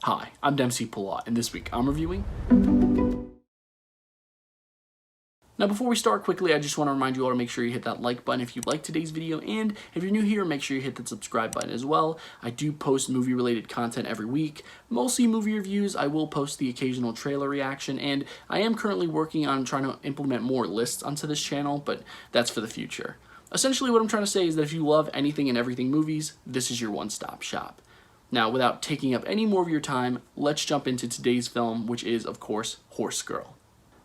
Hi, I'm Dempsey Palat, and this week I'm reviewing... Now before we start quickly, I just want to remind you all to make sure you hit that like button if you like today's video, and if you're new here, make sure you hit that subscribe button as well. I do post movie related content every week, mostly movie reviews. I will post the occasional trailer reaction, and I am currently working on trying to implement more lists onto this channel, but that's for the future. Essentially what I'm trying to say is that if you love anything and everything movies, this is your one-stop shop. Now, without taking up any more of your time, let's jump into today's film, which is, of course, Horse Girl.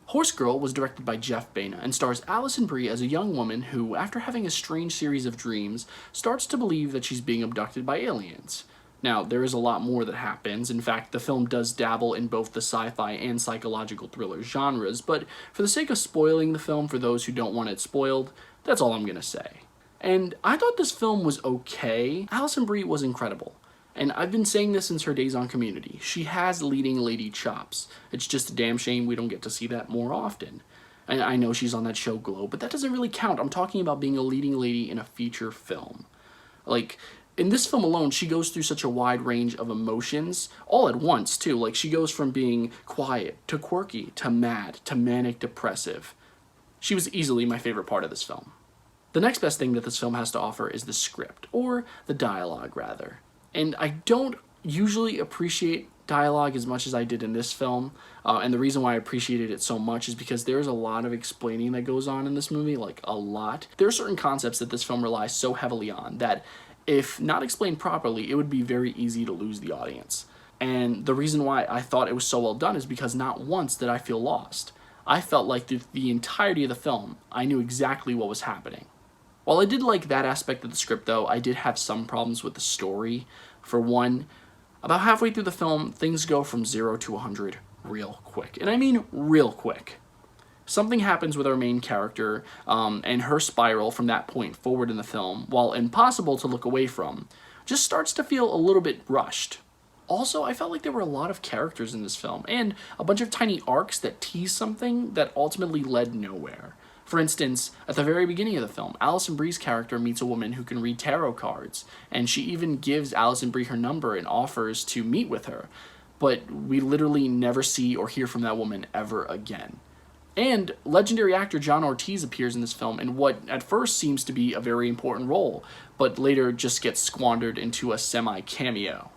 Horse Girl was directed by Jeff Baena and stars Alison Brie as a young woman who, after having a strange series of dreams, starts to believe that she's being abducted by aliens. Now, there is a lot more that happens. In fact, the film does dabble in both the sci-fi and psychological thriller genres, but for the sake of spoiling the film for those who don't want it spoiled, that's all I'm gonna say. And I thought this film was okay. Alison Brie was incredible. And I've been saying this since her days on Community. She has leading lady chops. It's just a damn shame we don't get to see that more often. And I know she's on that show Glow, but that doesn't really count. I'm talking about being a leading lady in a feature film. Like, in this film alone, she goes through such a wide range of emotions, all at once, too. Like, she goes from being quiet, to quirky, to mad, to manic depressive. She was easily my favorite part of this film. The next best thing that this film has to offer is the script, or the dialogue, rather. And I don't usually appreciate dialogue as much as I did in this film, and the reason why I appreciated it so much is because there's a lot of explaining that goes on in this movie, like a lot. There are certain concepts that this film relies so heavily on that if not explained properly, it would be very easy to lose the audience. And the reason why I thought it was so well done is because not once did I feel lost. I felt like through the entirety of the film, I knew exactly what was happening. While I did like that aspect of the script, though, I did have some problems with the story. For one, about halfway through the film, things go from 0 to 100 real quick. And I mean real quick. Something happens with our main character, and her spiral from that point forward in the film, while impossible to look away from, just starts to feel a little bit rushed. Also, I felt like there were a lot of characters in this film, and a bunch of tiny arcs that tease something that ultimately led nowhere. For instance, at the very beginning of the film, Alison Brie's character meets a woman who can read tarot cards, and she even gives Alison Brie her number and offers to meet with her, but we literally never see or hear from that woman ever again. And legendary actor John Ortiz appears in this film in what at first seems to be a very important role, but later just gets squandered into a semi-cameo.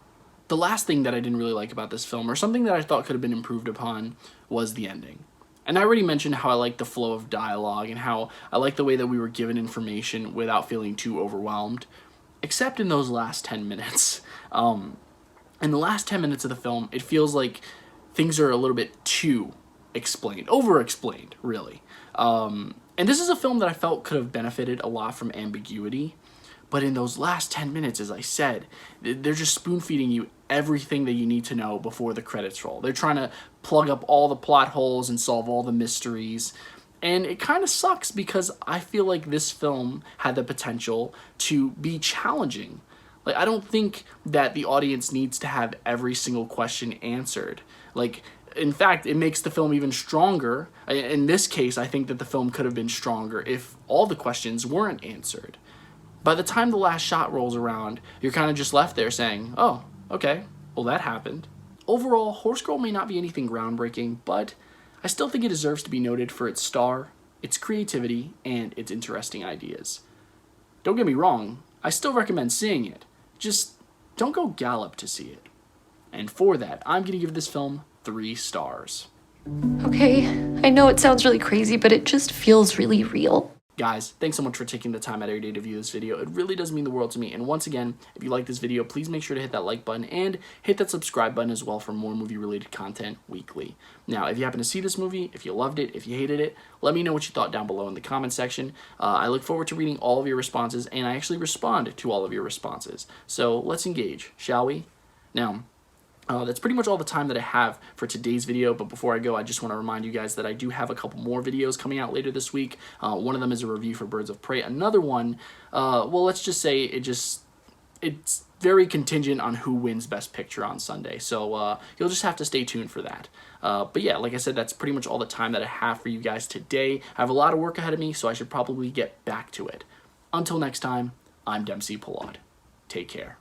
The last thing that I didn't really like about this film, or something that I thought could have been improved upon, was the ending. And I already mentioned how I like the flow of dialogue and how I like the way that we were given information without feeling too overwhelmed, except in those last 10 minutes. In the last 10 minutes of the film, it feels like things are a little bit too explained, over-explained, really. And this is a film that I felt could have benefited a lot from ambiguity, but in those last 10 minutes, as I said, they're just spoon-feeding you everything that you need to know before the credits roll. They're trying to plug up all the plot holes and solve all the mysteries. And it kind of sucks because I feel like this film had the potential to be challenging. Like, I don't think that the audience needs to have every single question answered. Like, in fact, it makes the film even stronger. In this case, I think that the film could have been stronger if all the questions weren't answered. By the time the last shot rolls around, you're kind of just left there saying, oh, okay, well that happened. Overall, Horse Girl may not be anything groundbreaking, but I still think it deserves to be noted for its star, its creativity, and its interesting ideas. Don't get me wrong, I still recommend seeing it. Just don't go gallop to see it. And for that, I'm going to give this film 3 stars. Okay, I know it sounds really crazy, but it just feels really real. Guys, thanks so much for taking the time out of your day to view this video. It really does mean the world to me. And once again, if you like this video, please make sure to hit that like button and hit that subscribe button as well for more movie-related content weekly. Now, if you happen to see this movie, if you loved it, if you hated it, let me know what you thought down below in the comment section. I look forward to reading all of your responses, and I actually respond to all of your responses. So let's engage, shall we? Now, that's pretty much all the time that I have for today's video, but before I go, I just want to remind you guys that I do have a couple more videos coming out later this week. One of them is a review for Birds of Prey. Another one, well, let's just say it's very contingent on who wins Best Picture on Sunday, so you'll just have to stay tuned for that. But yeah, like I said, that's pretty much all the time that I have for you guys today. I have a lot of work ahead of me, so I should probably get back to it. Until next time, I'm Dempsey Palat. Take care.